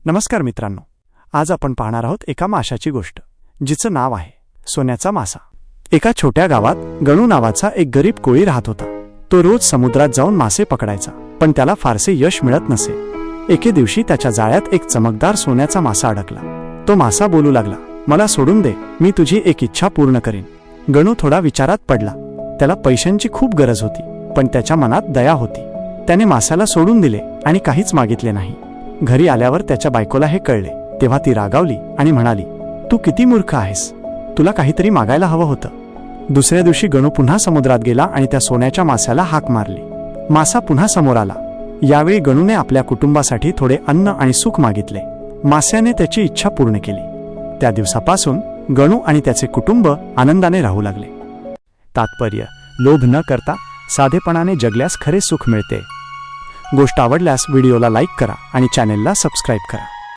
नमस्कार मित्रांनो, आज आपण पाहणार आहोत एका माशाची गोष्ट जिचं नाव आहे सोन्याचा मासा। एका छोट्या गावात गणू नावाचा एक गरीब कोळी राहत होता। तो रोज समुद्रात जाऊन मासे पकडायचा, पण त्याला फारसे यश मिळत नसे। एके दिवशी त्याच्या जाळ्यात एक चमकदार सोन्याचा मासा अडकला। तो मासा बोलू लागला, मला सोडून दे, मी तुझी एक इच्छा पूर्ण करीन। गणू थोडा विचारात पडला। त्याला पैशांची खूप गरज होती, पण त्याच्या मनात दया होती। त्याने मासाला सोडून दिले आणि काहीच मागितले नाही। घरी आल्यावर त्याच्या बायकोला हे कळले, तेव्हा ती रागावली आणि म्हणाली, तू किती मूर्ख आहेस, तुला काहीतरी मागायला हवं होतं। दुसऱ्या दिवशी गणू पुन्हा समुद्रात गेला आणि त्या सोन्याच्या माशाला हाक मारली। मासा पुन्हा समोर आला। यावेळी गणूने आपल्या कुटुंबासाठी थोडे अन्न आणि सुख मागितले। मास्याने त्याची इच्छा पूर्ण केली। त्या दिवसापासून गणू आणि त्याचे कुटुंब आनंदाने राहू लागले। तात्पर्य: लोभ न करता साधेपणाने जगल्यास खरे सुख मिळते। गोष्ट आवडल्यास व्हिडिओला लाईक करा आणि चॅनेलला सबस्क्राईब करा।